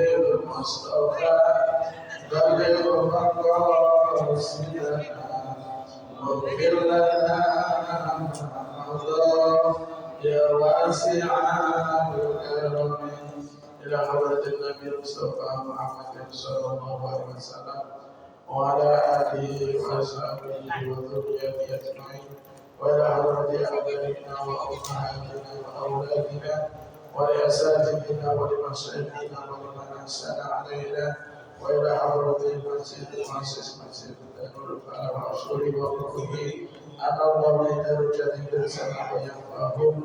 بالمصطفى بلغ مقاصدنا واغفر لنا ما مضى يا واسع الكرم إلى حضرة النبي المصطفى محمد صلى الله عليه وسلم وعلى آله وأصحابه وذريته أجمعين وإلى حضرة آبائنا وأمهاتنا وأولادنا ولأساتذتنا ولمشايخنا ولمن أحسن علينا وإلى حضرة المسجد المؤسس مسجد النور والرسول والروح أن الله يدرج الإنسان وينفعهم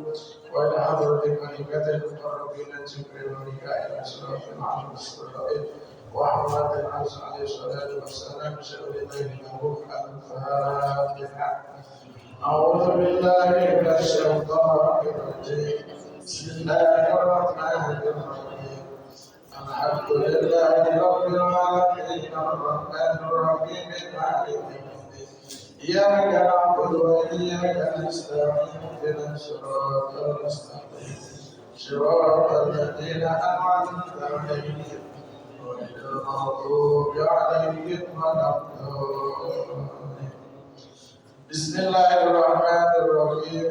وإلى حضرة الملكة المقربين جبريل وميكائيل أشراف العالم السرائر وحمد العرش عليه الصلاة والسلام شهد بينهم الفاتحة. أعوذ بالله من الشيطان الرجيم بسم الله الرحمن الرحيم الحمد لله رب العالمين الرحمن الرحيم مالك يوم الدين إياك نعبد وإياك نستعين اهدنا الصراط المستقيم صراط الذين أنعمت عليهم غير المغضوب عليهم ولا الضالين. بسم الله الرحمن الرحيم.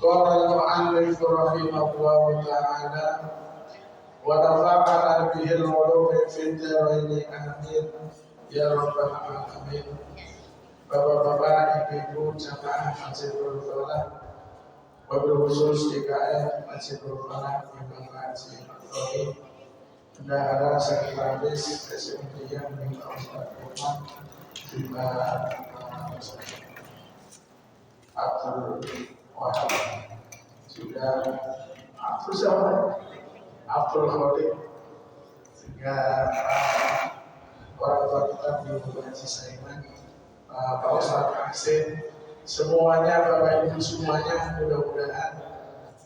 قال المؤلف رحمه الله تعالى ونفعنا به العلوم في الدارين آمين ya rabbal alamin. Bapak-bapak, ibu-ibu jamaah Masjidul Falah, wabil khusus DKM Masjidul Falah yang Bapak Haji Ibrahim, bendahara sekretaris kesemudian di Kabupaten Umar, juga Abdul Wahab, juga Abdul Khalid, juga orang tua kita di Haji Saiman, Pak Ustadz Aksin, semuanya Bapak Ibu semuanya mudah-mudahan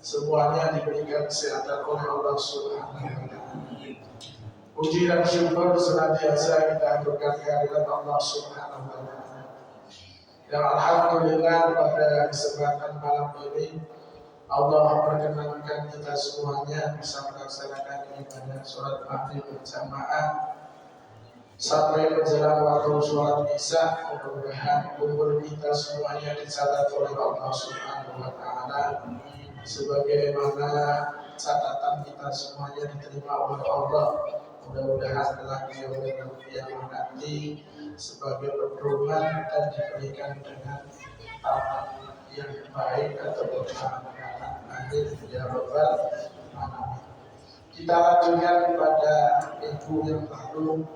semuanya diberikan kesehatan oleh Allah Subhanahu wa Ta'ala. Puji dan syukur senantiasa kita aturkan kehadirat Allah Subhanahu wa Ta'ala. Dan alhamdulillah pada kesempatan malam ini Allah perkenankan kita semuanya bisa melaksanakan ibadah sholat maghrib berjamaah sampai menjelang waktu sholat isya. Mudah-mudahan umur kita semuanya dicatat oleh Allah Subhanahu wa Ta'ala sebagaimana catatan kita semuanya diterima oleh Allah. Mudah-mudahan kelak yang nanti sebagai pedoman dan diberikan dengan tamat yang baik atau bermanfaat. Amin ya rabbal alamin. Kita lanjutkan pada minggu yang lalu.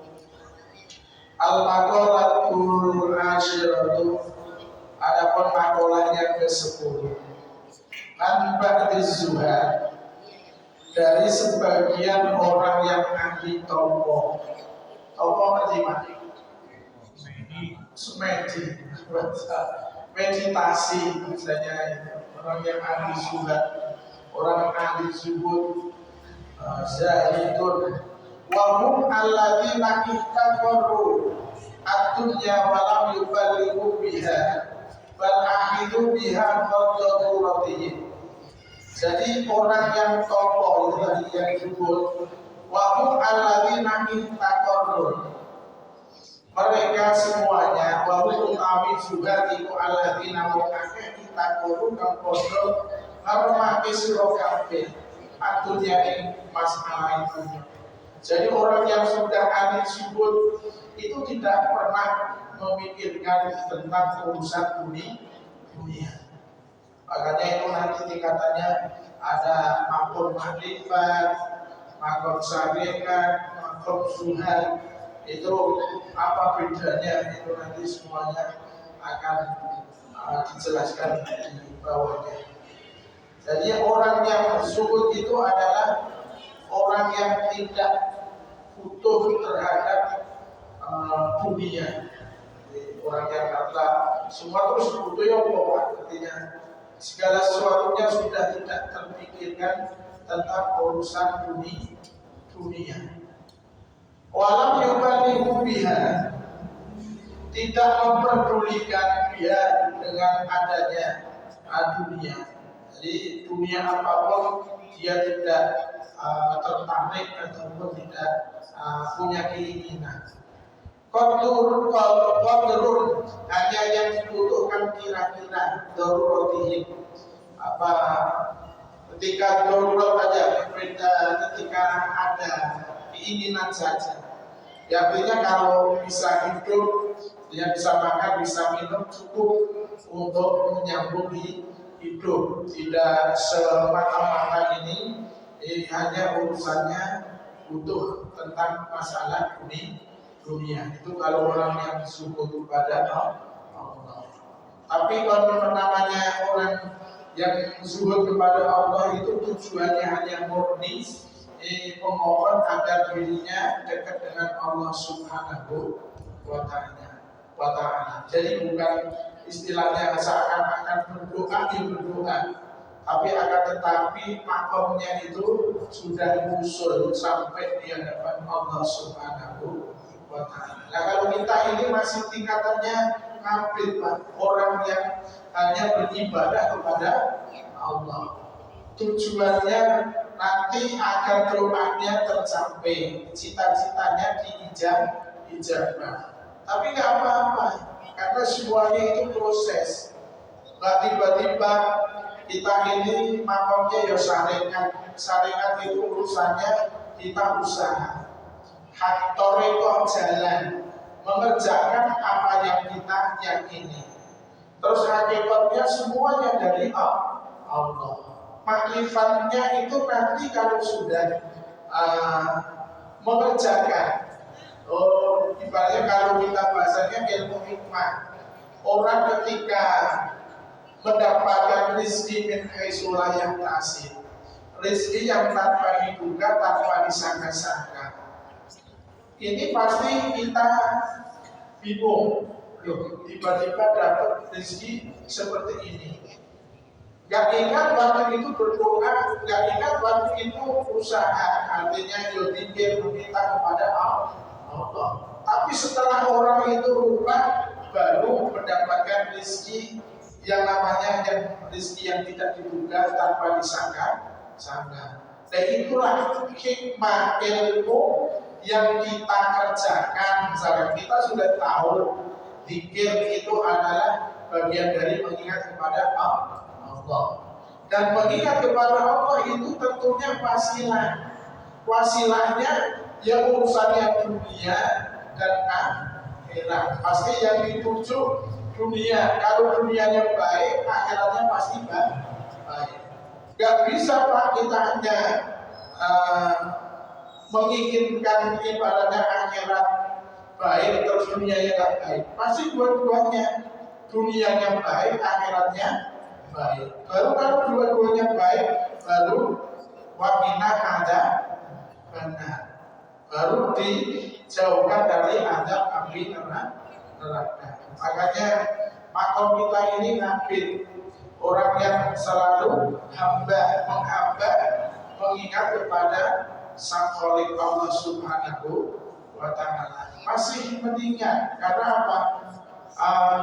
Al-maqalatul asyiratu, adapun maqalah yang ke-10. Man ba'diz zuhad, dari sebagian orang yang ahli tokoh. Tokoh bagaimana? Meditasi misalnya, orang yang ahli zuhad, orang ahli zuhud, zahidun. Wahum alladzina ihtaqaru ad-dunya wa lam yuballighu biha bal ahidu biha qadratihim. Jadi orang yang tokoh tadi yang disebut wahum alladzina ihtaqaru, mereka semuanya wahum utawi juga itu alladzina mukake ihtaqaru kang podo ngormati sira kabeh ad-dunya ing masalah itu. Jadi orang yang sudah ahli zuhud itu tidak pernah memikirkan tentang urusan dunia. Makanya itu nanti tingkatannya ada makom makrifat, makom syarikat, makom zuhad. Itu apa bedanya? Itu nanti semuanya akan dijelaskan di bawahnya. Jadi orang yang zuhud itu adalah orang yang tidak butuh terhadap dunia. Orang yang kata semua terus butuh ya Allah, artinya segala sesuatunya sudah tidak terpikirkan tentang urusan dunia. Walam yuballighu biha, tidak memperdulikan dia dengan adanya dunia. Jadi dunia apapun dia tidak tertarik tertarik ataupun tidak punya keinginan. Qadrun hanya yang dibutuhkan kira-kira darurotihim. Apa ketika darurat aja berbeda ketika ada keinginan saja. Ya, artinya kalau bisa hidup, dia bisa makan, bisa minum cukup untuk menyambung hidup. Tidak semata-mata ini hanya urusannya butuh tentang masalah dunia. Itu kalau orang yang zuhud kepada Allah. Tapi kalau namanya orang yang zuhud kepada Allah itu tujuannya hanya murni memohon agar dirinya dekat dengan Allah Subhanahu wa Ta'ala. Jadi bukan istilahnya seakan-akan berdoa, tapi akan tetapi makomnya itu sudah usul sampai di hadapan Allah Subhanahu wa Ta'ala. Nah, kalau kita ini masih tingkatannya ngabid, orang yang hanya beribadah kepada Allah. Tujuannya nanti agar doanya tercapai, cita-citanya diijabah. Tapi nggak apa-apa, karena semuanya itu proses. Nggak tiba-tiba kita ini makamnya ya saringan itu urusannya kita usaha. Hak toreko jalan mengerjakan apa yang kita yakini. Terus hakikatnya semuanya dari Allah. Makrifatnya itu nanti kalau sudah mengerjakan, ibaratnya kalau kita bahasanya ilmu hikmah, orang ketika mendapatkan rizki min haitsu la yahtasib, rizki yang tanpa diduga, tanpa disangka-sangka, ini pasti kita bingung. Tiba-tiba dapat rizki seperti ini. Gak ingat waktu itu berdoa, gak ingat waktu itu usaha, artinya yotikir meminta kepada Allah. Tapi setelah orang itu lupa, baru mendapatkan rezeki yang namanya rezeki yang tidak diduga tanpa disangka. Dan itulah hikmah ilmu yang kita kerjakan. Misalnya kita sudah tahu zikir itu adalah bagian dari mengingat kepada Allah. Dan mengingat kepada Allah itu tentunya wasilahnya yang urusannya dunia dan akhirat. Pasti yang dituju dunia. Kalau dunianya baik, akhiratnya pasti baik. Gak bisa Pak kita hanya menginginkan ibaratnya akhirat baik terus dunianya gak baik. Pasti dua-duanya, dunianya baik, akhiratnya baik. Baru kalau dua-duanya baik, baru waqina ada benar. Baru dijauhkan dari azab api neraka. Makanya makom kita ini ngabid, orang yang selalu menghamba, mengingat kepada Sang Khalik Allah Subhanahu wa Ta'ala. Masih mengingat karena apa?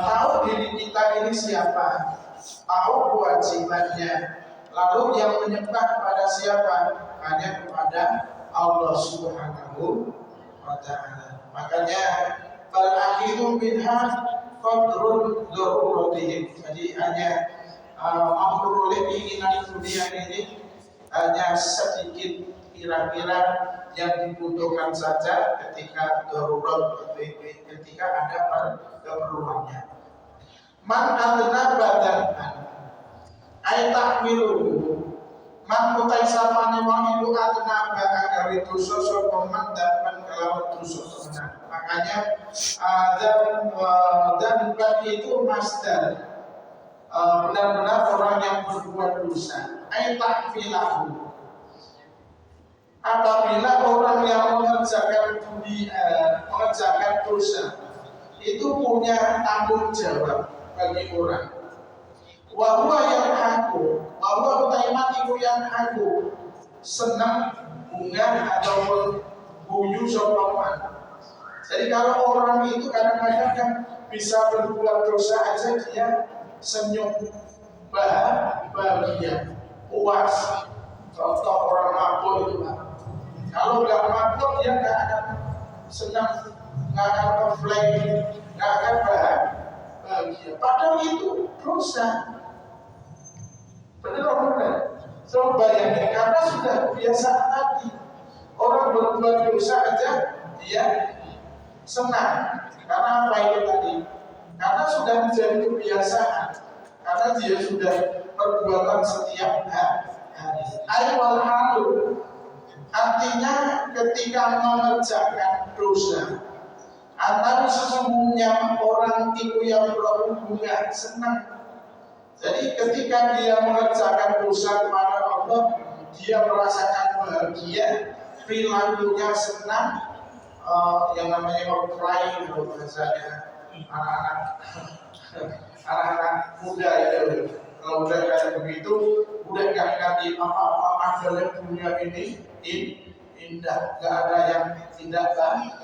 Tahu diri kita ini siapa, tahu kewajibannya, lalu yang menyembah kepada siapa? Hanya kepada Allah Subhanahu wa Ta'ala. Makanya bal-akhiru minha qadrun darurotihim. Jadi hanya memperoleh keinginan dunia ini hanya sedikit kira-kira yang dibutuhkan saja ketika darurat, ketika ada keperluannya. Man adna badan ay tahmilu, man utai sapane wong iku adna bakal itu sosok man dan kelawan dosa tenan. Makanya dan bagi itu masdar, benar-benar orang yang berbuat dosa. Ay tahmilahu, apabila orang yang mengerjakan dosa itu punya tanggung jawab bagi orang. Wahwa yang haku, wahwa utaiman ibu yang haku, senang bunga ataupun guyu sopaman. Jadi kalau orang itu kadang-kadang kan bisa berbuat dosa aja dia senyum, bahagia, puas. Contoh orang mabuk itu, Kalau nggak makmur dia nggak akan senang, nggak akan komplain, nggak akan bahagia. Padahal itu dosa. Benar apa benar? So bayangin, karena sudah kebiasaan tadi. Orang berbuat dosa aja dia senang. Karena apa itu tadi? Karena sudah menjadi kebiasaan. Karena dia sudah perbuatan setiap hari. Aywal halu, artinya ketika mengerjakan dosa, atau sesungguhnya orang itu yang berhubungan senang. Jadi ketika dia mengerjakan dosa kepada Allah, dia merasakan bahagia, perilakunya senang, yang namanya offline kalau bahasanya anak-anak muda itu. Kalau udah kayak begitu, udah nggak ngerti apa-apa, adalah dunia ini indah, nggak ada yang tidak baik.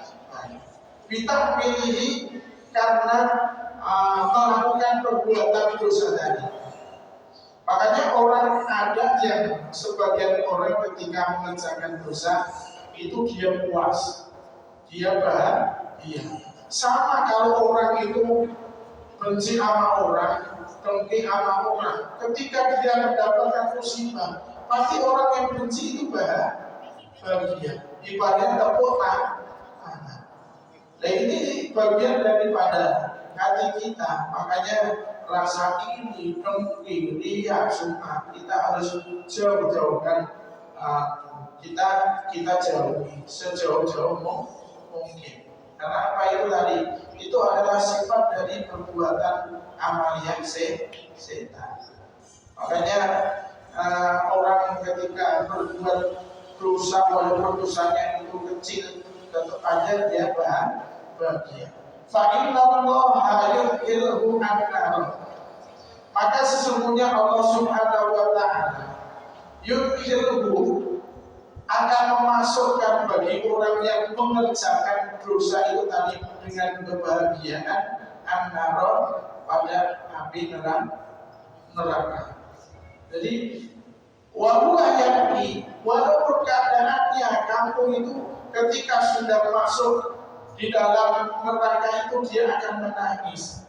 Kita pilih karena melakukan perbuatan dosa tadi. Makanya orang ada yang sebagian orang ketika mengerjakan dosa itu dia puas, dia bahagia. Sama kalau orang itu benci sama orang, dengki sama orang, ketika dia mendapatkan musibah, pasti orang yang benci itu bahagia. Ibaratnya tepuk tangan. Nah ini bagian daripada hati kita, makanya rasa iri, dengki, riya, sum'ah kita harus jauh-jauhkan. Kita jauhi sejauh-jauh mungkin. Karena apa itu tadi? Itu adalah sifat dari perbuatan amalia setan. Makanya orang ketika berbuat dosa, walaupun dosanya itu kecil, tetap aja dia bahagia. Fa'innallaha yudkhilhu an-nar. Maka sesungguhnya Allah Subhanahu wa ta'ala yudkhilhu akan memasukkan bagi orang yang mengerjakan dosa itu tadi dengan kebahagiaan an-nar, pada api neraka. Jadi wahuwa yakni, walaupun keadaannya kamu itu ketika sudah masuk di dalam neraka itu dia akan menangis,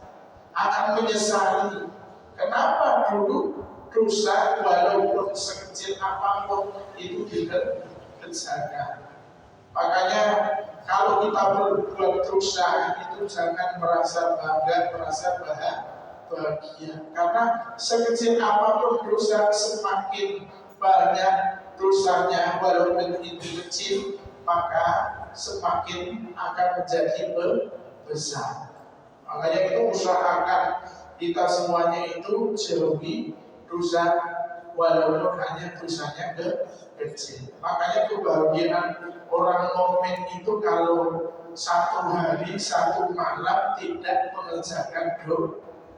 akan menyesali. Kenapa dulu dosa walaupun sekecil apapun itu dikerjakan. Makanya kalau kita berbuat dosa itu jangan merasa bangga, merasa bahagia. Karena sekecil apapun dosa, semakin banyak dosanya walaupun itu kecil, maka semakin akan menjadi besar. Makanya itu usahakan kita semuanya itu jauhi dosa walaupun hanya dosanya kecil. Makanya kebahagiaan orang mukmin itu kalau satu hari satu malam tidak mengerjakan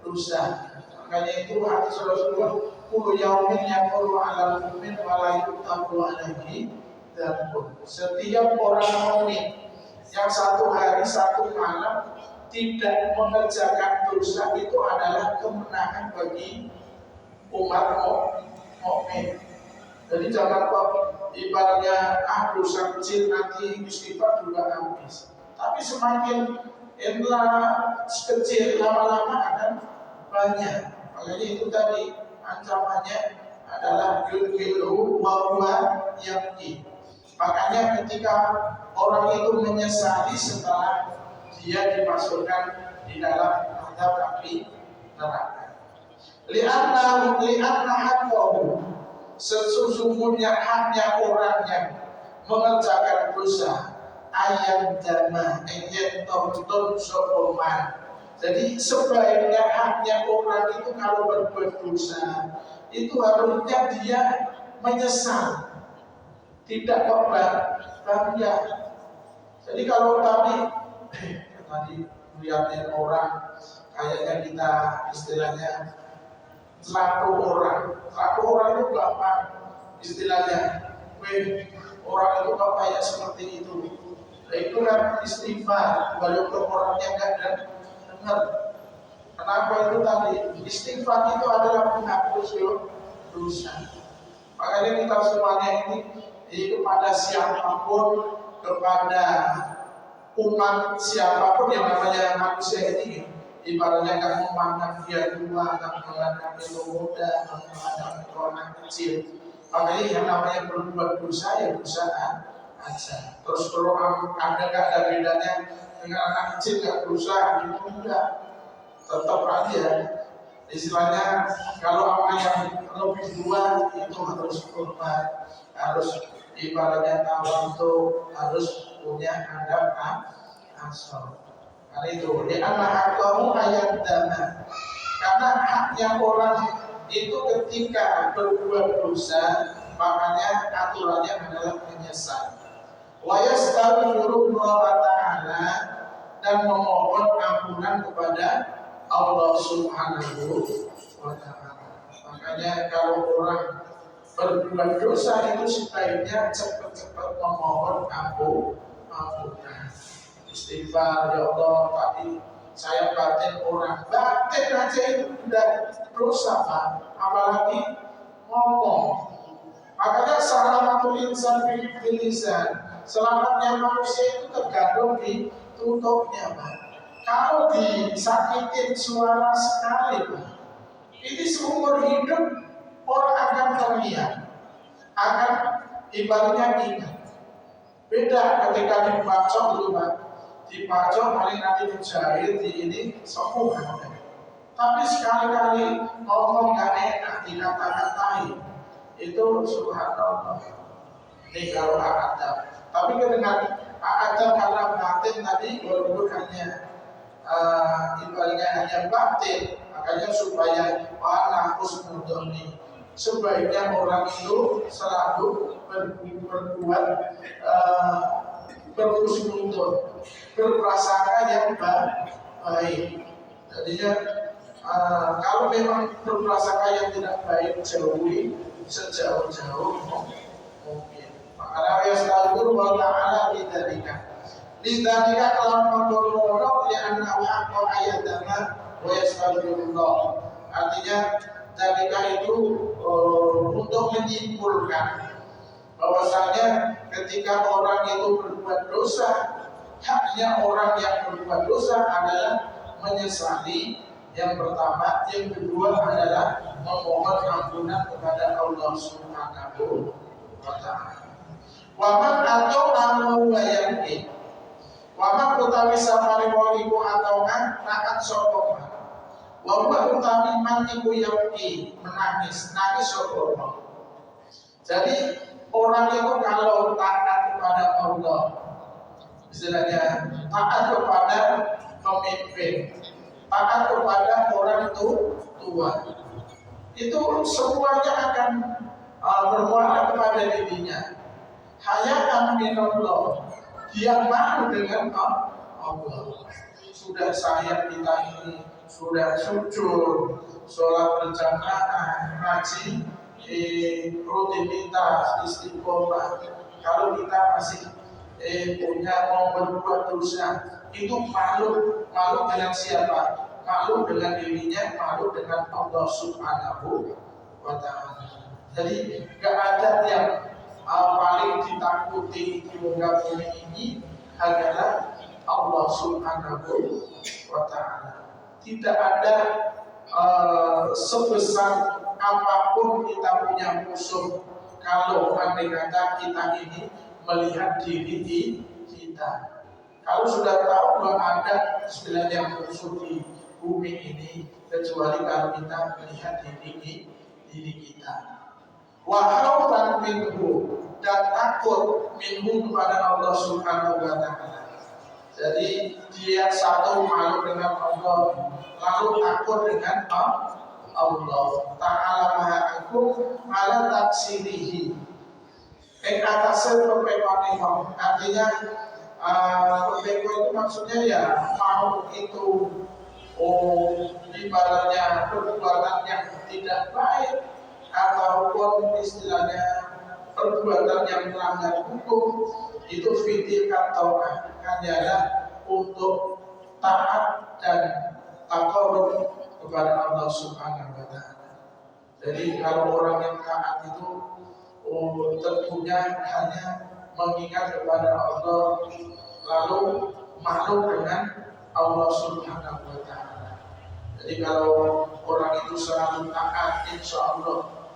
dosa. Makanya itu hadis Rasulullah, kullu yaumin yaqulu 'alal mu'min wa la yuqtabu 'alaihi. Dan setiap orang mukmin yang satu hari satu malam tidak mengerjakan dosa itu adalah kemenangan bagi umat mukmin. Jadi jangan kok ibaratnya dosa kecil nanti istighfar juga habis. Tapi semakin kecil lama-lama akan banyak. Makanya itu tadi ancamannya adalah yudkhilhu wa huwa yaqin. Makanya ketika orang itu menyesali setelah dia dimasukkan di dalam azab api neraka. Li'anna haqqahu, sesungguhnya haknya orang yang mengerjakan dosa, ayat dama ayat tonton sokoman. Jadi sebaiknya haknya orang itu kalau berbuat dosa itu harusnya dia menyesal, tidak bangga. Jadi kalau tadi lihatin orang kayaknya kita istilahnya satu orang itu gampang istilahnya, orang itu kok kayak seperti itu. Nah, itu kan istighfar walaupun orangnya nggak dengar. Kenapa itu tadi? Istighfar itu adalah menghapus dosa. Makanya kita semuanya ini Jadi kepada siapapun, kepada umat siapapun yang namanya manusia ini, ibaratnya kamu memandang dia tua, kamu memandang dia muda, kamu memandang dia orang kecil. Makanya yang namanya berbuat dosa ya dosa aja. Terus kalau ada gak ada bedanya dengan anak kecil gak berusaha, itu enggak. Tetap aja. Istilahnya kalau orang yang lebih tua itu harus hormat, harus ibaratnya tawadhu, harus punya adab asal. Karena itu, di anak kamu ayat dana. Karena haknya orang itu ketika berbuat dosa, makanya aturannya adalah menyesal. Wa yastaghfirullah ta'ala, dan memohon ampunan kepada Allah Subhanahu wa ta'ala. Makanya kalau orang berbuat dosa itu sebaiknya cepat-cepat memohon ampunan. Istighfar, ya Allah, tadi saya batin orang, batin aja itu sudah dosa, Pak. Apalagi ngomong. Makanya salamatul insan bil lisan, selamatnya manusia itu tergantung di tutupnya, Pak. Kalau disakitin suara sekali, Pak, ini seumur hidup orang akan teriak, akan ibaratnya ingat. Beda ketika dibacok dulu, Pak. Dibacok paling nanti dijahit di ini semua ada. Tapi sekali-kali ngomong gak enak, dikata-katain, itu subhanallah. Ini kalau adab. Tapi dengan adab karena batin tadi walaupun hanya ibaratnya hanya batin, makanya supaya wala husnudoni, sebaiknya orang itu selalu berbuat berhusnudon, berprasangka yang baik. Jadinya kalau memang berprasangka yang tidak baik, jauhi sejauh-jauh mungkin. Makanya yastaghfiru wa ta'ala lidzalika kalau mengkono ya anna haqqa ayatana wa yastaghfirullah. Artinya dzalika itu untuk menyimpulkan bahwasanya ketika orang itu berbuat dosa, haknya orang yang berbuat dosa adalah menyesali yang pertama, yang kedua adalah memohon ampunan kepada Allah Subhanahu wa ta'ala. Waman atau amu wayangin, waman utawi sapari waliku atau naat sokoma, waman utawi mantiku yauki menangis sokoma. Jadi orang itu kalau taat kepada Allah, istilahnya taat kepada pemimpin, taat kepada orang tua, itu semuanya akan bermuara kepada dirinya. Hayatan minallah, dia malu dengan Allah. Sudah saya kita ini sudah sujud, sholat berjamaah, ngaji, rutinitas, istiqomah. Kalau kita masih punya mau berbuat dosa, itu malu dengan siapa? Malu dengan dirinya, malu dengan Allah Subhanahu wa ta'ala. Jadi gak ada yang paling ditakuti di muka bumi ini adalah Allah Subhanahu wa ta'ala. Tidak ada sebesar apapun kita punya musuh kalau andai kata kita ini melihat diri kita. Kalau sudah tahu bahwa ada sebenarnya musuh di bumi ini, kecuali kalau kita melihat diri kita. Wahautan minhu, dan takut minhu kepada Allah Subhanahu wa ta'ala. Jadi dia satu malu dengan Allah, lalu takut dengan Allah Ta'ala maha agung ala taksirihi. Atasnya pepekon, artinya pepekon itu maksudnya ya mau itu ibaratnya perbuatan yang tidak baik ataupun istilahnya perbuatan yang melanggar hukum, itu fitil katoah hanyalah untuk taat dan takarrub kepada Allah Subhanahu wa ta'ala. Jadi kalau orang yang taat itu tentunya hanya mengingat kepada Allah, lalu makhluk dengan Allah Subhanahu wa Ta'ala. Jadi kalau orang itu selalu taat, insya Allah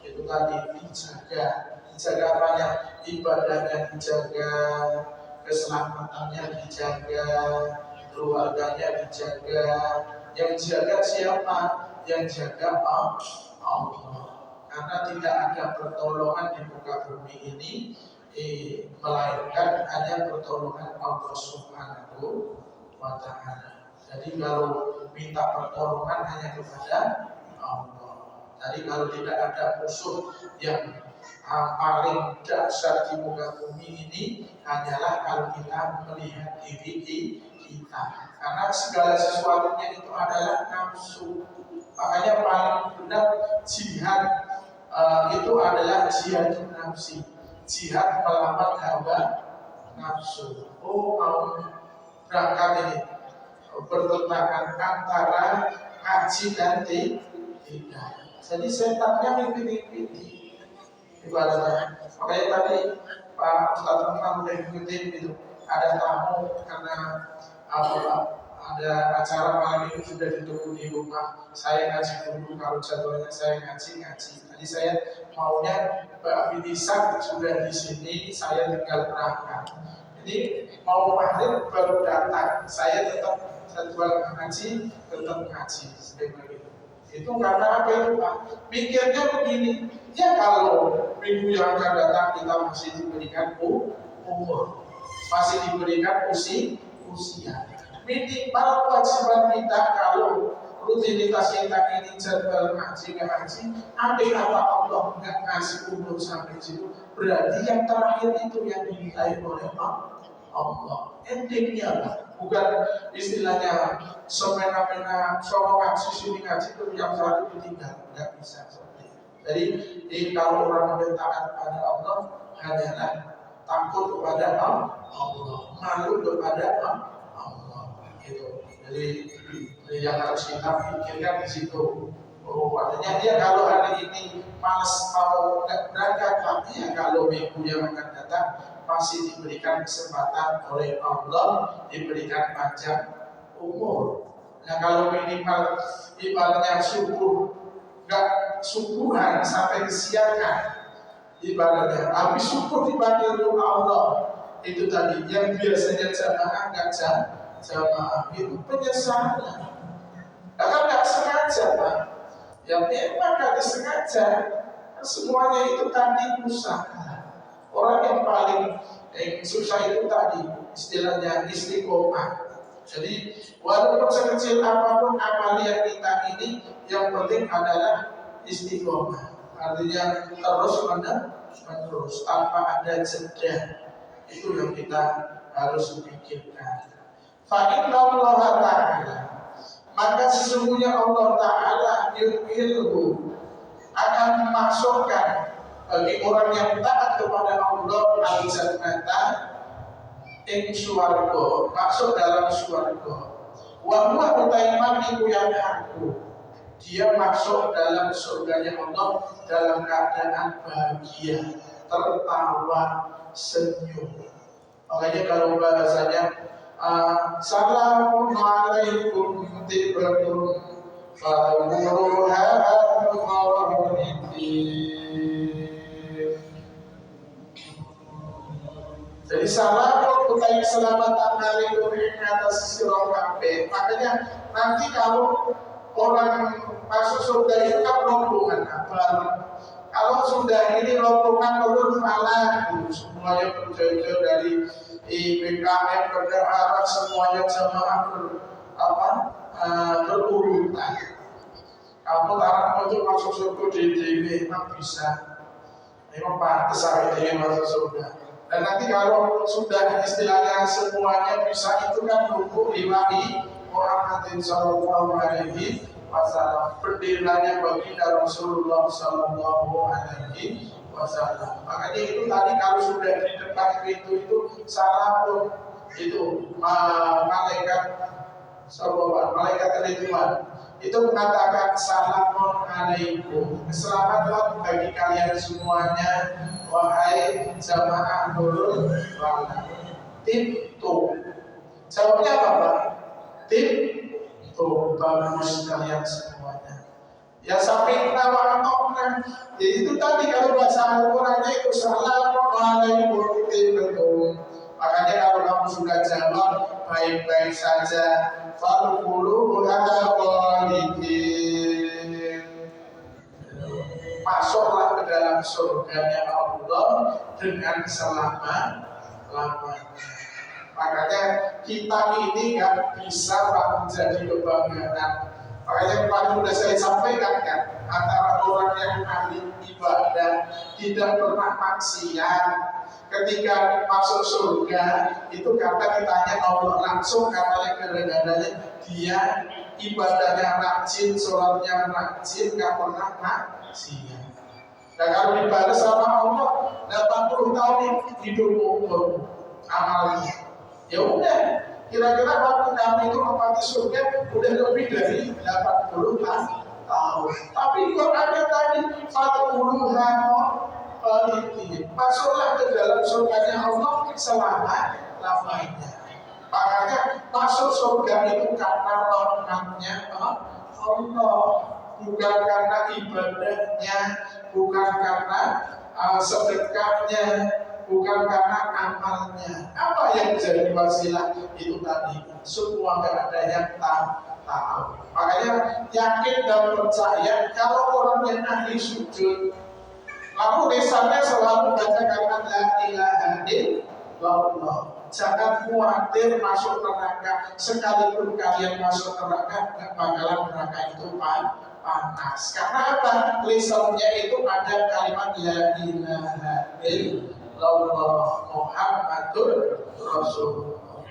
itu tadi dijaga apanya? Ibadahnya dijaga, keselamatannya dijaga, keluarganya dijaga. Yang jaga siapa? Yang jaga Allah. Karena tidak ada pertolongan di muka bumi ini melainkan hanya pertolongan Allah Subhanahu wa Ta'ala. Jadi kalau minta pertolongan hanya kepada Allah. Jadi kalau tidak ada musuh yang paling dahsyat di muka bumi ini hanyalah kalau kita melihat diri kita. Karena segala sesuatunya itu adalah nafsu. Makanya paling benar jihad itu adalah jihad nafsi, jihad melawan hawa nafsu. Mau berangkat ini bertentangan antara haji dan tidak. Jadi setannya mimpi-mimpi ibaratnya. Makanya tadi Pak Ustadz Rahman udah ngikutin gitu. Ada tamu karena ada acara malam ini sudah ditunggu di rumah. Saya ngaji dulu, kalau jadwalnya saya ngaji. Jadi saya maunya Mbak Binisa sudah di sini, saya tinggal berangkat. Jadi mau maghrib baru datang, saya tetap jadwal ngaji, tetap ngaji seperti itu. Itu karena apa itu Pak? Mikirnya begini, ya kalau minggu yang akan datang kita masih diberikan umur, masih diberikan usia. Minimal kewajiban kita kalau rutinitas kita ini jadwal ngaji, andai kata Allah nggak ngasih umur sampai situ, berarti yang terakhir itu yang dinilai oleh Allah. Endingnya bukan istilahnya semena-mena soal ngaji sini ngaji itu yang selalu ditinggal, nggak bisa seperti itu. Jadi kalau orang taat pada Allah hanyalah takut kepada Allah, malu kepada Allah. Gitu. Jadi yang harus kita pikirkan di situ. Artinya dia kalau hari ini malas mau berangkat, tapi ya kalau minggu yang akan datang masih diberikan kesempatan oleh Allah, diberikan panjang umur. Nah kalau minimal ibaratnya subuh, nggak subuhan sampai kesiangan, ibaratnya habis subuh dipanggil Allah, itu tadi yang biasanya jamaah nggak jamaah itu penyesalan. Karena nggak sengaja Pak. Ya memang nggak disengaja. Semuanya itu tadi usaha. Orang yang paling susah itu tadi istilahnya istiqomah. Jadi walaupun sekecil apapun amalia kita ini, yang penting adalah istiqomah. Artinya terus menerus tanpa ada jeda. Itu yang kita harus pikirkan. Fa'inna Allah Ta'ala, maka sesungguhnya Allah Ta'ala yudkhilhu, akan memasukkan bagi orang yang taat kepada Allah al-jannata, ing suwarga, masuk dalam suwarga. Wa huwa utaiman iku yang aku, dia masuk dalam surganya Allah dalam keadaan bahagia, tertawa, senyum. Makanya kalau bahasanya Assalamu alaikum tibarum fadhuruha jadi salam utai keselamatan alaikum ing atas sira kabeh. Makanya nanti kalau orang masuk surga itu kan rombongan bareng. Kalau sudah ini rombongan ulul falah, semuanya berjauh-jauh dari IPKM berdahara, semuanya jamaah berurutan. Kamu larang untuk masuk surga di memang bisa, memang pantas saya ingin masuk surga. Dan nanti kalau sudah istilahnya semuanya bisa, itu kan nunggu liwahi Muhammadin sallallahu alaihi wasallam, berdirinya baginda Rasulullah sallallahu alaihi wasallam. Makanya itu tadi kalau sudah di depan pintu itu salam itu malaikat sallallahu, malaikat Ridwan itu mengatakan Assalamualaikum, selamatlah bagi kalian semuanya, wahai jamaah nurul wala. Tibtu. Jawabnya apa Pak? Tibtu, bagus kalian semuanya. Ya sampai nawakokna. Jadi itu tadi kalau bahasa Al-Qurannya itu Assalamualaikum tibtu. Makanya kalau kamu sudah jawab baik-baik saja, fadkhulu khalidin. Masuklah ke dalam surganya Allah dengan selama-lamanya. Makanya kita ini nggak bisa menjadi kebanggaan. Makanya kemarin sudah saya sampaikan kan, antara orang yang ahli ibadah tidak pernah maksiat, ketika masuk surga itu kata ditanya Allah langsung, katanya gara-garanya dia ibadahnya rajin, sholatnya rajin, nggak pernah maksiat. Dan kalau dibalas sama Allah 80 tahun hidup umur amalnya, ya udah. Kira-kira waktu kami itu mempati surga udah lebih dari 80 tahun. Tapi Qurannya tadi fadkhulu khalidin. Masuklah ke dalam surganya Allah selama-lamanya. Makanya masuk surga itu karena rahmatnya Allah, bukan karena ibadahnya, bukan karena sedekahnya, bukan karena amalnya. Apa yang jadi wasilah itu tadi? Semua nggak ada yang tahu. Makanya yakin dan percaya kalau orang yang ahli sujud, lalu lisannya selalu baca kalimat la ilaha illallah. Jangan khawatir masuk neraka. Sekalipun kalian masuk neraka, nggak bakalan neraka itu panas. Karena apa? Lisannya itu ada kalimat la ilaha illallah. Muhammadur Rasulullah.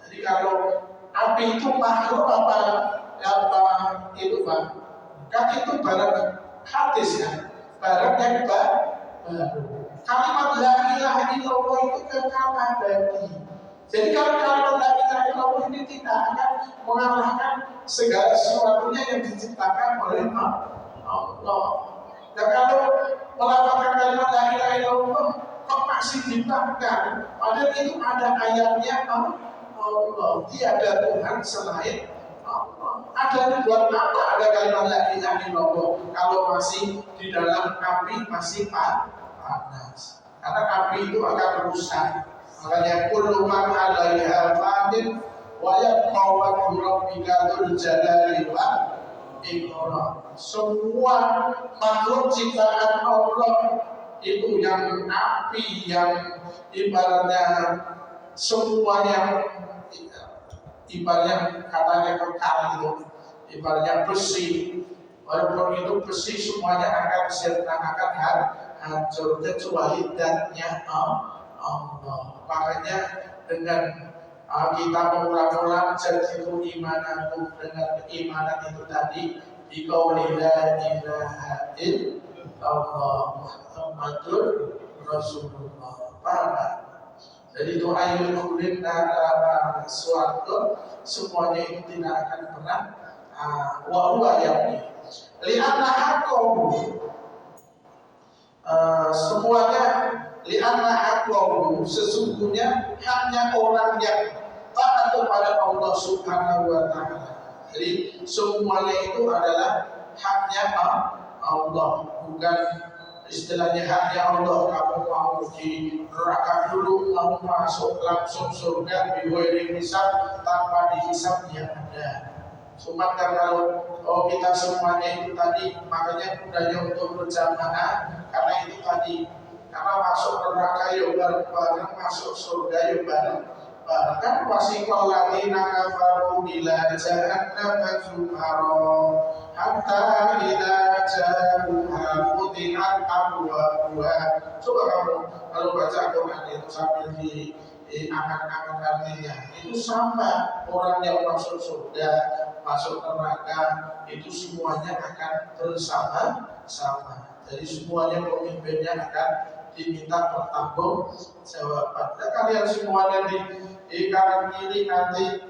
Jadi kalau api itu makhluk apa itu Pak? Kan itu barang hadis kan, barang yang baru. Kalimat la ilaha illallah itu kekal abadi. Jadi kalau kalimat la ilaha illallah ini tidak akan mengalahkan segala sesuatunya yang diciptakan oleh Allah. Dan kalau melafalkan kalimat la ilaha illallah kok masih dibanggakan? Padahal itu ada ayatnya Allah. Tiada Tuhan selain Allah. Ada buat apa ada kalimat la ilaha illallah kalau masih di dalam api masih panas? Karena api itu akan rusak. Makanya kullu man 'alaiha fanin wa yabqa wajhu rabbika dzul jalali wal ikram. Semua makhluk ciptaan Allah itu yang api, yang ibaratnya semuanya ibaratnya katanya kekal itu, ibaratnya besi. Walaupun itu besi semuanya akan hancur kecuali zatnya Allah. Makanya dengan kita mengulang-ulang jadi imananku, dengan keimanan itu tadi di qauli la ilaha illallah Muhammadur Rasulullah. Paham? Jadi itu ayat kulit dalam suatu semuanya itu tidak akan pernah wa yang li'anna haqqahu semuanya li'anna haqqahu sesungguhnya haknya orang yang taat kepada Allah Subhanahu wa taala. Jadi semuanya itu adalah haknya Allah, bukan istilahnya haknya Allah. Kamu mau di neraka dulu, mau masuk langsung surga biwiri hisab, tanpa dihisab yang ada. Cuma kan kalau kita semuanya itu tadi, makanya mudahnya untuk berjamaah, karena itu tadi, karena masuk neraka yuk bareng-bareng, masuk surga yuk bareng-bareng. Kan wasiqal ladzina kafaru ila jahannam zumara hatta idza ja'uha futihat abwabuha. Coba kamu kalau baca Quran itu sambil diangan-angan artinya, itu sama orang yang masuk surga, masuk neraka itu semuanya akan bersama-sama. Jadi semuanya pemimpinnya akan diminta bertanggung jawab. Dan kalian semuanya di kanan kiri nanti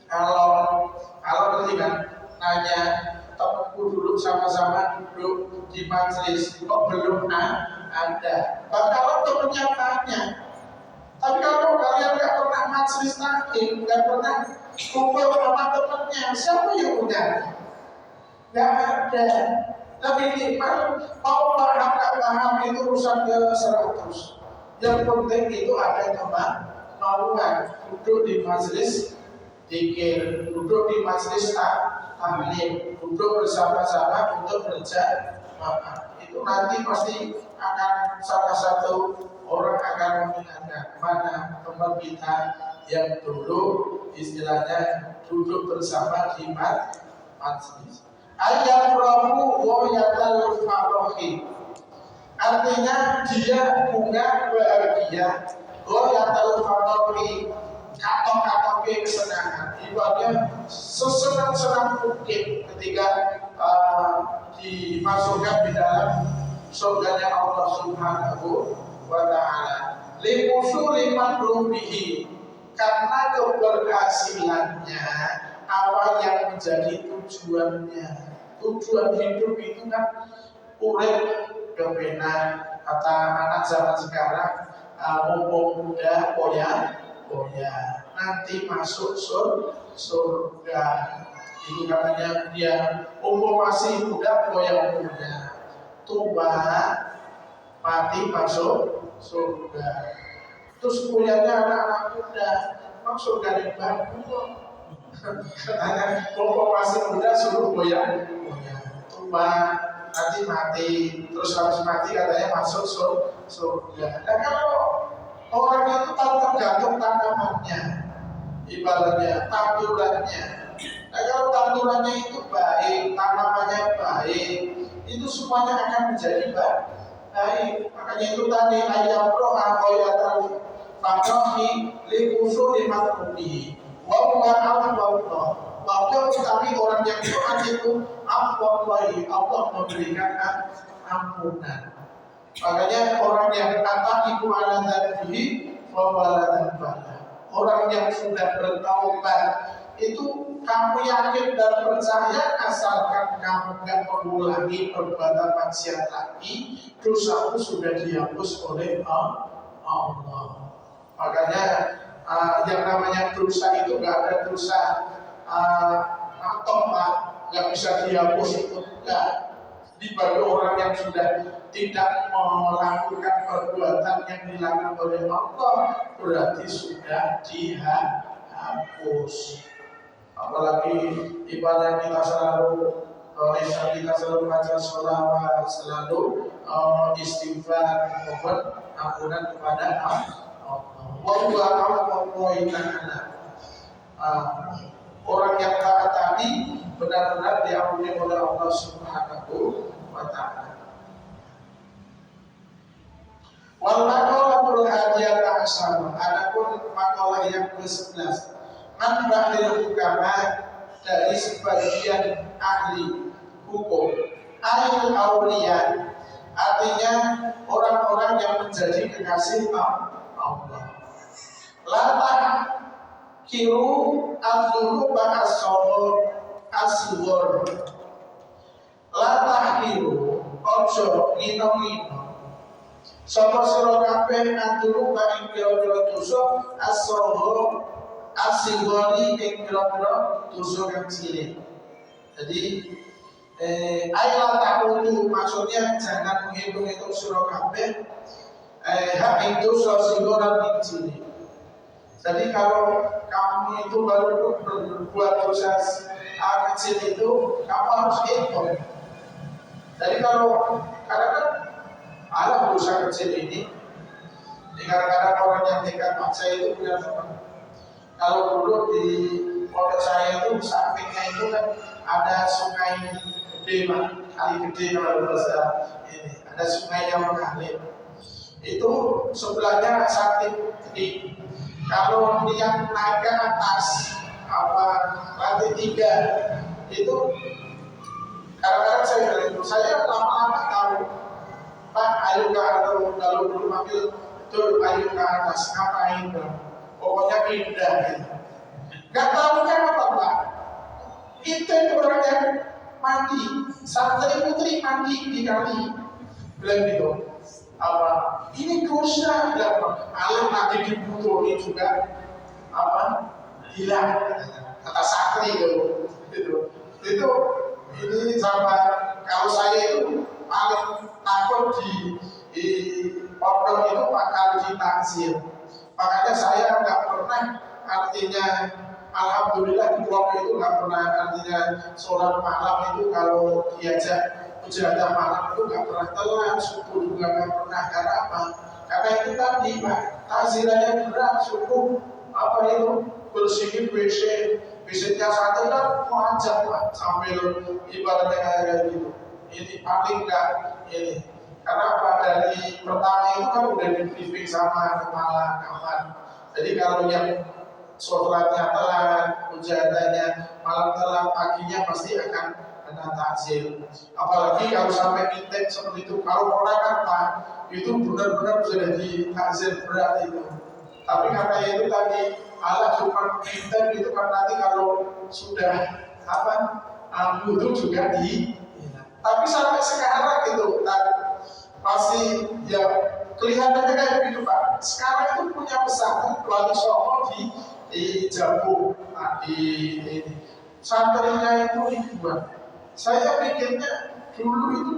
kalau nanti kan nanya temanku dulu sama-sama duduk di majelis kok belum ada. Kalau temennya tanya, tapi kalau kalian nggak pernah majelis taklim, nggak pernah kumpul sama temennya, siapa yang undang? Nggak ada. Tapi ini mau paham nggak paham itu urusan ke 100. Yang penting itu ada kemauan duduk di majelis zikir, duduk di majelis taklim, duduk bersama-sama untuk berjamaah. Itu nanti pasti akan salah satu orang akan mengingatkan mana teman kita yang dulu istilahnya duduk bersama di majelis. Ayat Rabu Woyatal Farohi, artinya dia bunga bahagia. Woyatal Farohi, katok-katoknya kesenangan. Ibaratnya sesenang-senang mungkin ketika dimasukkan di dalam surganya Allah Subhanahu wa Ta'ala. Limusuli makrubihi, karena keberhasilannya apa yang menjadi tujuannya. Tujuan hidup itu kan urip kebenar, kata anak zaman sekarang, mumpung muda poya nanti masuk surga. Itu katanya dia mumpung masih muda poya tua mati masuk surga. Terus kuliahnya anak-anak muda masuk surga yang bagus. Katanya mumpung masih muda suruh poya tua nanti mati, terus habis mati katanya masuk surga. Dan kalau orang itu tergantung tanamannya, ibaratnya tandurannya. Nah, kalau tandurannya itu baik, tanamannya baik, itu semuanya akan menjadi baik. Makanya itu tadi ayat roh akoyatan fakrohi likusur limatrubi wawulan Allah. Tapi orang yang taat itu Allah memberikan ampunan. Makanya orang yang kata ibu ala dzanbihi wa wala dzanbala. Orang yang sudah bertaubat itu kamu yakin dan percaya asalkan kamu tidak mengulangi perbuatan maksiat lagi, dosamu sudah dihapus oleh Allah. Makanya yang namanya dosa itu nggak ada dosa atau nggak bisa dihapus itu enggak. Dibagi orang yang sudah tidak melakukan perbuatan yang dilarang oleh Allah berarti sudah dihapus. Apalagi ibadah kita selalu kita selalu baca sholawat, selalu istighfar, mohon ampunan kepada Allah. Orang yang taat tadi benar-benar diampuni oleh Allah Subhanahu wa Ta'ala. Wal maqalatul hadiyata asyara, adapun makalah yang ke-11, man ba'dil hukama, dari sebagian ahli hukum, ayat auliya, artinya orang-orang yang menjadi kekasih Allah. Latah kiru al-dhuruba as-sughur. Latah kiru ojo ngino-ngino sapa sira kabeh al-dhuruba ing pira-pira dosa as-sughur as-sughuri ing pira-pira dosa kang cilik. Jadi ayat takutu maksudnya jangan menghitung-hitung sira kabeh hak ing dosa singgoran ing cilik. Jadi kalau kamu itu baru berbuat dosa kecil itu, kamu harus hitung. Jadi kalau kadang-kadang ada dosa kecil ini, kadang-kadang orang yang tingkat maksa itu punya teman. Kalau dulu di pondok saya itu sampingnya itu kan ada sungai gede, kali gede kalau bahasa ini, ada sungai yang mengalir. Itu sebelahnya sakit gede. Kalau dia naik ke atas lantai 3 itu kadang-kadang saya lama-lama tahu, Pak ayo ke atas, kalau dulu manggil tuh ayo ke atas, ngapain dong? Pokoknya pindah gitu. Gak tahu kan apa Pak? Kita orang yang mandi, santri putri mandi di kali, bilang gitu. Apa? Ini dosa, bilang alam nanti dibuturi juga apa? Hilang, kata santri itu. Ini sama kalau saya itu paling takut di pondok itu bakal ditakzir. Makanya saya nggak pernah artinya alhamdulillah di pondok itu nggak pernah artinya sholat malam itu kalau diajak mujahadah malam itu nggak pernah telat, subuh juga nggak pernah. Karena apa? Karena itu tadi Pak, takzirannya berat, subuh apa itu bersihin WC-nya satu kan wajib Pak sambil ibaratnya kayak gitu. Ini paling enggak ini. Karena apa? Dari pertama itu kan udah di briefing sama kepala kamar. Jadi kalau yang sholatnya telat, mujahadahnya malam telat, paginya pasti akan kena takzir. Apalagi kalau sampai intake seperti itu, kalau orang kan Pak, itu benar-benar sudah di takzir berat itu. Tapi karena itu tadi Allah cuma intake itu kan nanti kalau sudah apa wudhu juga di. Tapi sampai sekarang itu masih ya kelihatannya kayak begitu Pak. Sekarang itu punya pesantren Wali Songo di Jambu, di ini. Santrinya itu ribuan. Saya pikirnya dulu itu,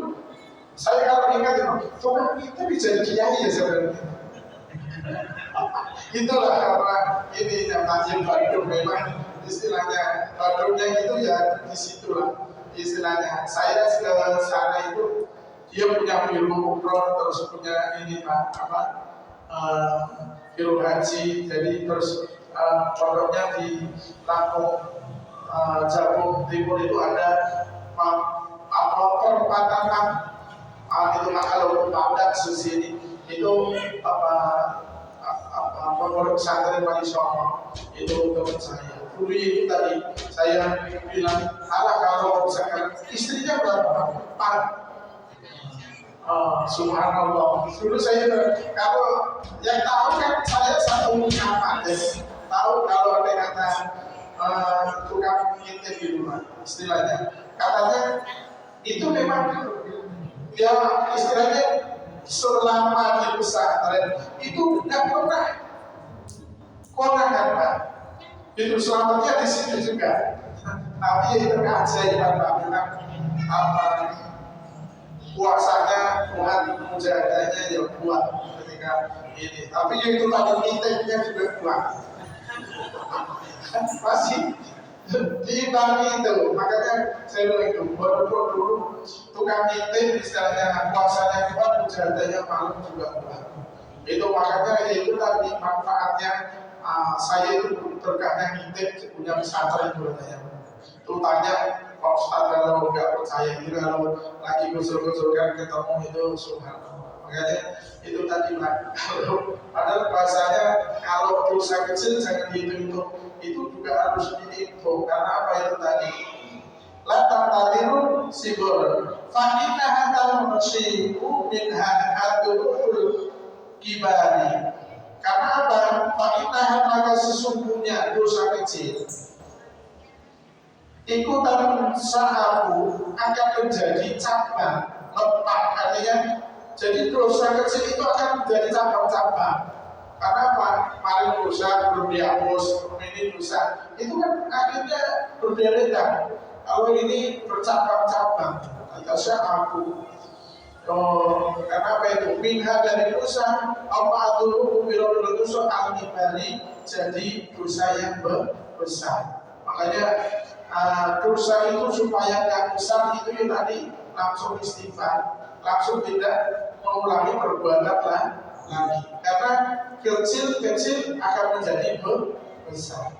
saya kalau ingat itu, kan kita bisa jadi kiai ya sebenarnya. Itulah karena ini namanya Bandung memang istilahnya Bandungnya itu ya di situlah istilahnya. Saya ke sana itu dia punya biru umroh terus punya ini apa biru haji, jadi terus pondoknya di Lampung Jawa Timur itu ada apa perempatan itu kalau padat sini itu apa pondok pesantren Wali Songo itu teman saya. Dulu itu tadi saya bilang, kalau misalkan istrinya berapa? 4. Subhanallah. Dulu saya kalau yang tahu kan saya satu apa tahu kalau ada kata tukang ngintip di rumah istilahnya. Katanya itu memang dia istilahnya selama di pesantren itu tidak pernah konangan Pak. Itu selamatnya di sini juga. Tapi itu keajaiban Pak, memang apa puasanya kuat, mujahadahnya ya kuat ketika ini. Tapi itu tadi intipnya juga kuat. Masih diimbangi itu. Makanya saya bilang itu walaupun dulu tukang intip istilahnya puasanya kuat, mujahadahnya malam juga kuat. Itu makanya itu tadi manfaatnya. Saya itu berkahnya ngintip punya pesantren itu katanya. Itu tanya Pak Ustaz kalau nggak percaya itu kalau lagi gusur-gusurkan ketemu itu subhanallah. Makanya itu tadi Pak. Padahal bahasanya kalau dosa kecil jangan dihitung itu juga harus dihitung karena apa itu tadi. Latar tadiru sibur. Fakina hatal musibu minha adul kibari. Karena apa? Fakinahan maka sesungguhnya dosa kecil ikutan sahabu akan menjadi cabang lepak, artinya jadi dosa kecil itu akan menjadi cabang-cabang. Karena apa? Paling dosa belum dihapus, ini dosa itu kan akhirnya berbeda. Kalau ini bercabang-cabang, kata sahabu. Karena apa itu? Minha dari dosa apa dulu bilang dosa al-mibari jadi dosa yang besar. Makanya dosa itu supaya nggak besar itu ya tadi langsung istighfar, langsung tidak mengulangi perbuatan lagi. Karena kecil-kecil akan menjadi besar.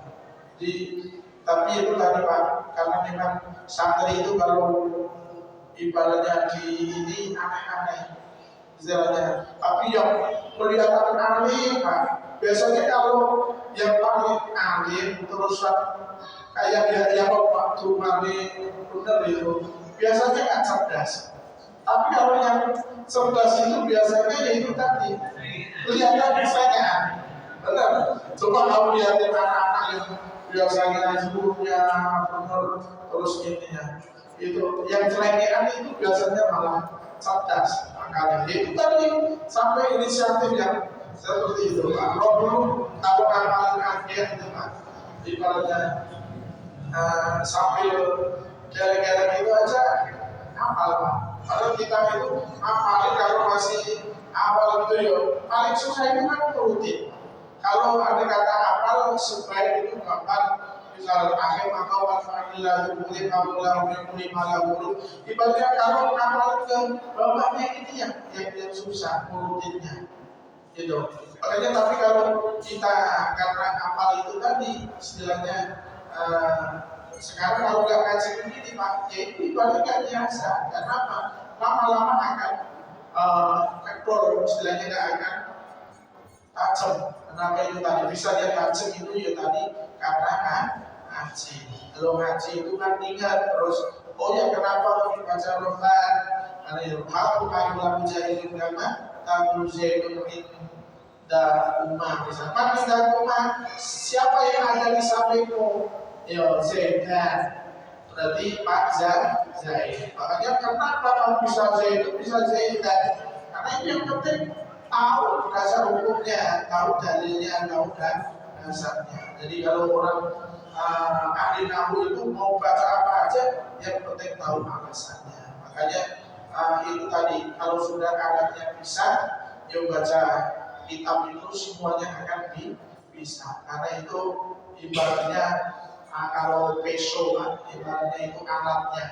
Tapi itu tadi Pak, karena memang santri itu kalau ibaratnya di ini aneh-aneh istilahnya. Tapi yang kelihatan alim Pak, biasanya kalau yang paling alim terus kayak dia waktu mandi benar itu biasanya nggak cerdas. Tapi kalau yang cerdas itu biasanya ya itu tadi kelihatan misalnya benar. Coba kamu lihat anak-anak yang biasanya ibunya benar terus ininya itu yang celengean itu biasanya malah cerdas makanya itu tadi sampai inisiatif yang seperti itu Pak. Kalau amalan akhir itu Pak, ibaratnya sambil geleng-geleng itu aja hafal Pak. Kalau kita itu hafalin kalau masih awal itu ya paling susah itu kan rutin. Kalau ada kata hafal sebaik itu hafal misalnya akhir maka wafa'illah boleh kamulah boleh malah buruk. Ibaratnya kalau hafal ke bawahnya ini yang susah rutinnya. Gitu. Makanya tapi kalau kita karena hafal itu tadi istilahnya sekarang kalau nggak kaji begini Pak, ya itu ibaratnya biasa. Karena apa? Lama-lama akan kendor, istilahnya nggak akan tajam. Kenapa itu tadi bisa dia tajam itu ya tadi karena ngaji. Kalau ngaji itu kan ingat terus, oh ya kenapa dibaca rohan? Karena itu aku kayu lalu jadi agama, tahu zaitun dan umat misalkan dan umat siapa yang ada di sampingmu ya Zaidan berarti Pak Zaid makanya kenapa kamu bisa Zaid bisa Zaidan karena ini yang penting tahu dasar hukumnya tahu dalilnya tahu dasarnya jadi kalau orang ahli nahwu itu mau baca apa aja yang penting tahu alasannya makanya itu tadi kalau sudah alatnya bisa ya baca kitab itu semuanya akan bisa karena itu ibaratnya kalau peso ibaratnya itu alatnya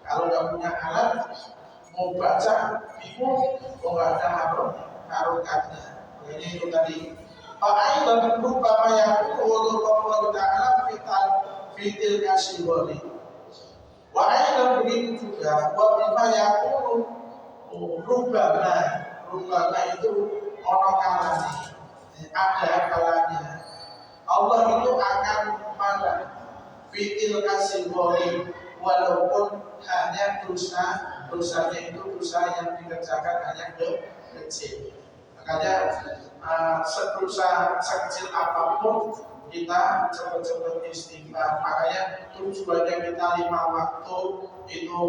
kalau nggak punya alat mau baca bingung kok nggak ada harokatnya ini itu tadi Pak dan berupa yang Allah Taala fitil kasih boleh dan begitu juga bima yakulu rubama itu ono kalanya, ada kalanya. Allah itu akan marah. Fitil kasih boleh, walaupun hanya dosanya itu dosa yang dikerjakan hanya kecil. Makanya sedosa sekecil apapun kita cepat-cepat istighfar. Makanya tujuannya kita 5 waktu itu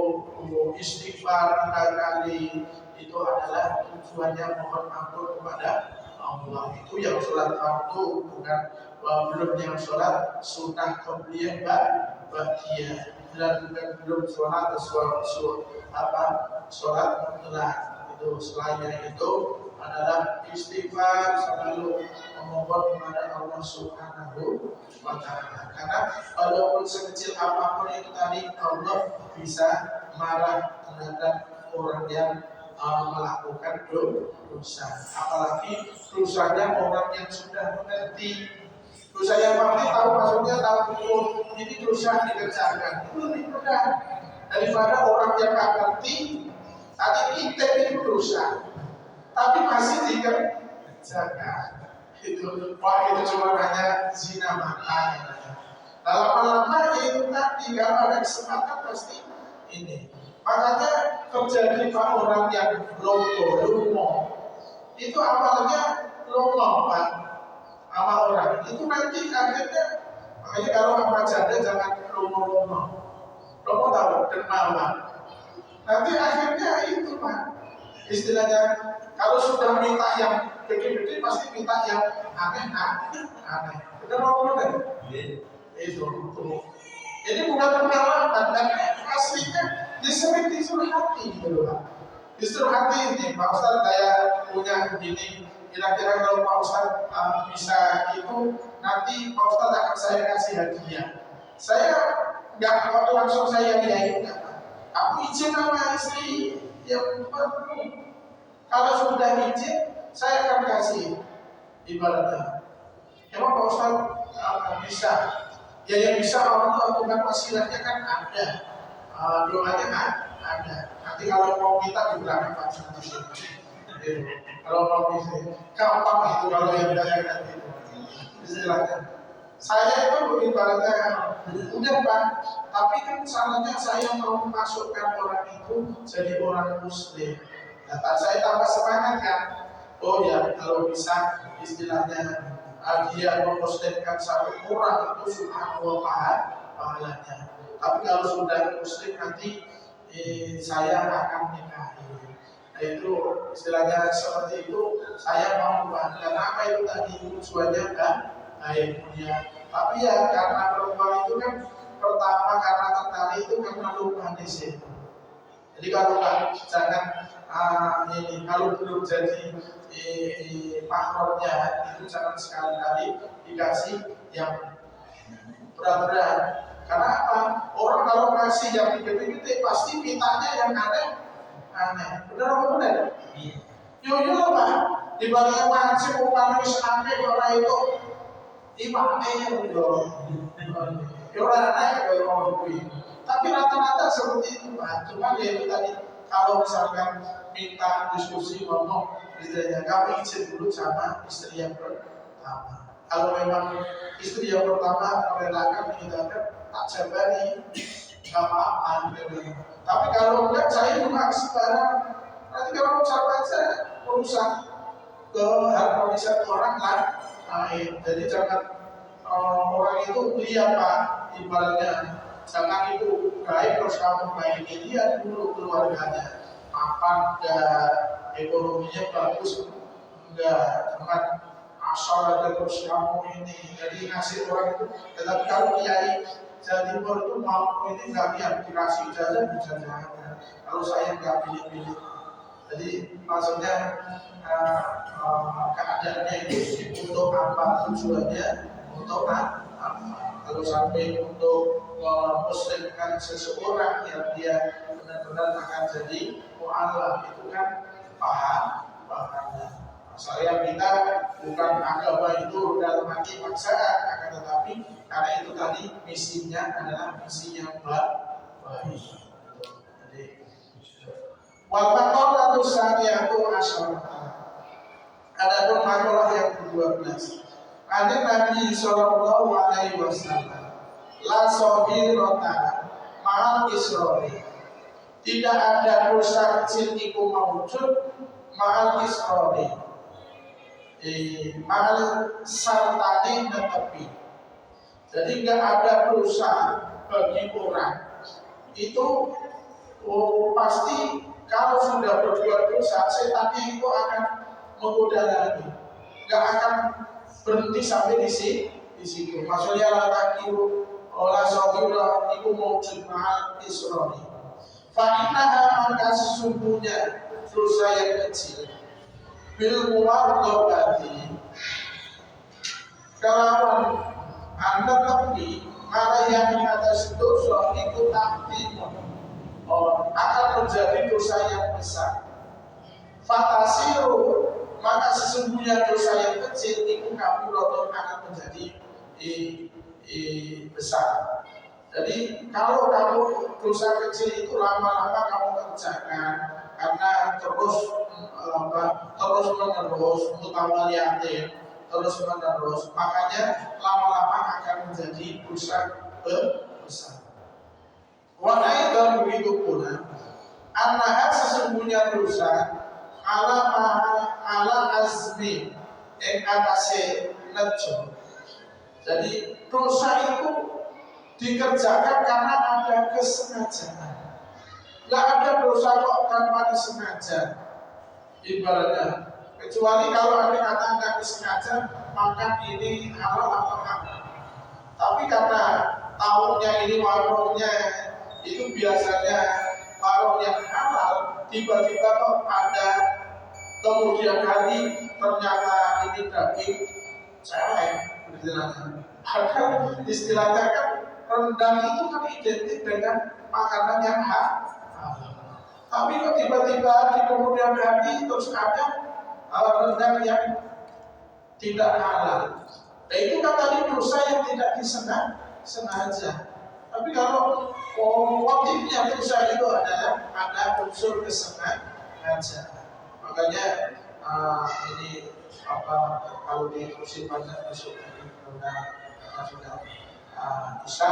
istighfar 3 kali. Itu adalah tujuannya mohon ampun kepada Allah. Itu yang sholat fardu bukan belum yang sholat sunnah qabliyah ba'diyah dan bukan belum sholat sholat mutlak itu selainnya itu adalah istighfar selalu memohon kepada Allah Subhanahu wa Ta'ala karena walaupun sekecil apapun itu tadi Allah bisa marah terhadap orang yang melakukan dosa apalagi dosanya orang yang sudah mengerti dosa yang pasti tahu maksudnya tahu betul ini dosa dikerjakan itu lebih mudah daripada orang yang tak ngerti tadi kita itu dosa tapi masih dikerjakan itu wah itu cuma hanya zina mata lama-lama itu tadi kalau ada kesempatan pasti ini makanya terjadi orang yang lomo itu awalnya lomo Pak sama orang itu nanti akhirnya makanya kalau sama janda jangan lomo tahu dermawan nanti akhirnya itu Pak istilahnya kalau sudah minta yang gede-gede pasti minta yang aneh benar kan? Itu ini bukan pengalaman dan aslinya disering disuruh hati gitu loh Pak. Disuruh hati ini Pak Ustaz kayak punya begini kira-kira kalau Pak Ustaz bisa itu nanti Pak Ustaz akan saya kasih hadiah. Saya nggak waktu langsung saya hadiahin aku izin sama istri yang perlu. Kalau sudah izin saya akan kasih ibaratnya. Emang Pak Ustaz bisa? Ya yang bisa Allah bukan wasilahnya kan ada. Doanya kan ada. Nanti kalau mau kita di belakang Pak Ustaz. Kalau mau bisa, gampang itu kalau yang saya itu. Istilahnya. Saya itu ibaratnya udah Pak, tapi kan salahnya saya mau memasukkan orang itu jadi orang Muslim. Nah, saya tambah semangat kan. Oh ya, kalau bisa istilahnya dia memuslimkan satu orang itu subhanallah pahalanya. Tapi kalau sudah muslim nanti saya akan nikahi. Nah, itu istilahnya seperti itu. Saya mau karena apa itu tadi tujuannya kan punya. Tapi ya karena perempuan itu kan pertama karena tertarik itu karena lupa di situ. Jadi kalau jangan kalau belum jadi mahramnya itu jangan sekali-kali dikasih yang berat-berat. Karena apa? Orang kalau kasih yang gede-gede pasti mintanya yang aneh. Benar apa benar? Yo loh Pak, di bagian wajib upah sampai orang itu imamnya yo. Yo aneh kalau orang. Tapi rata-rata seperti itu Pak. Cuma ya itu tadi kalau misalkan minta diskusi ngomong istrinya, kamu izin dulu sama istri yang pertama. Kalau memang istri yang pertama merelakan meninggalkan tak jabari, nggak apa-apa. Tapi kalau enggak saya juga sekarang nanti kalau ucap aja urusan ke harmonisasi orang lain. Jadi jangan orang itu lihat Pak ibaratnya. Jangan itu baik terus kamu baiki, lihat dulu keluarganya mapan enggak, ekonominya bagus enggak, jangan asal aja terus kamu ini jadi ngasih orang itu. Tetapi kalau kiai Jawa Timur itu mau ini enggak lihat dikasih ijazah bisa jangan. Kalau saya enggak pilih-pilih, jadi maksudnya keadaannya itu untuk apa, tujuannya untuk apa. Kalau sampai untuk memuslimkan seseorang yang dia benar-benar akan jadi mu'alaf, itu kan pahalanya. Saya minta bukan agama itu dalam arti paksaan, akan tetapi karena itu tadi misinya adalah misi yang baik. Jadi wal maqalatu saniyatu asyarah. Adapun maqalah yang ke-12. Ada Nabi sallallahu alaihi wasallam la sohirota ma'al isrori. Tidak ada dosa kecil iku mawujud ma'al isrori, ma'al sartani netepi. Jadi nggak ada dosa bagi orang itu pasti kalau sudah berbuat dosa setannya itu akan menggoda lagi, nggak akan berhenti sampai di situ. Maksudnya latakiru olah sohira itu mewujud mahal isroni. Fa'innaha maka sesungguhnya dosa yang kecil bil muwardobati kalawan anda tepi mana yang di atas dosa itu takdim akan menjadi dosa yang besar. Fatasiru maka sesungguhnya dosa yang kecil itu kafiratun akan menjadi besar. Jadi kalau kamu dosa kecil itu lama-lama kamu kerjakan karena terus menerus mutawaliyatin terus menerus, makanya lama-lama akan menjadi dosa besar. Wanaidah begitu pula, anak sesungguhnya dosa ala azmi yang atase nejo. Jadi dosa itu dikerjakan karena ada kesengajaan. Nggak ada dosa kok tanpa disengaja. Ibaratnya, kecuali kalau ada kata nggak disengaja, maka ini halal atau haram. Tapi karena tahunnya ini warungnya itu biasanya warung yang halal, tiba-tiba kok ada kemudian hari ternyata ini daging celeng, padahal istilahnya kan rendang itu kan identik dengan makanan yang halal. Tapi kok tiba-tiba di kemudian hari terus ada rendang yang tidak halal. Nah itu kan tadi dosa yang tidak disengaja. Tapi kalau motifnya dosa itu adalah ada unsur kesengajaan. Makanya ini kalau diterusin banyak besok ini sudah isya,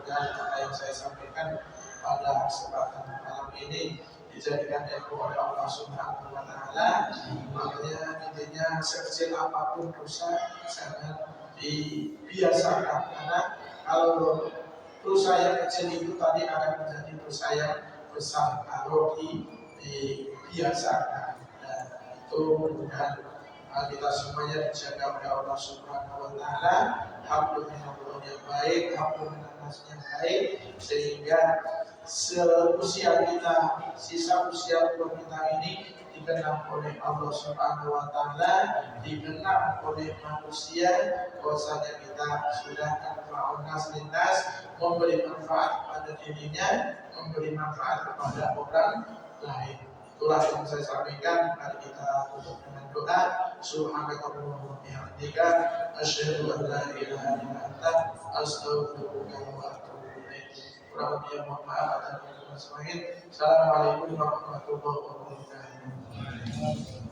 dan apa yang saya sampaikan pada kesempatan malam ini dijadikan ilmu oleh Allah Subhanahu wa taala. Makanya intinya sekecil apapun dosa jangan dibiasakan, karena kalau dosa yang kecil itu tadi akan menjadi dosa yang besar kalau dibiasakan. Dan itu mudah kita semuanya dijaga oleh Allah Subhanahu wa taala, hablum minallah yang baik, hablum minannas yang baik, sehingga seusia kita, sisa usia umur kita ini digenap oleh Allah Subhanahu wa taala, digenap oleh manusia, bahwasanya kita sudah manfaat lintas, memberi manfaat kepada dirinya, memberi manfaat kepada orang lain. Itulah yang saya sampaikan. Mari kita tutup dengan doa. Subhanakallahumma wa bihamdika asyhadu an la ilaha illa anta astaghfiruka wa atubu ilaik. Kurang lebih mohon maaf atas kekurangan. Assalamualaikum warahmatullahi wabarakatuh.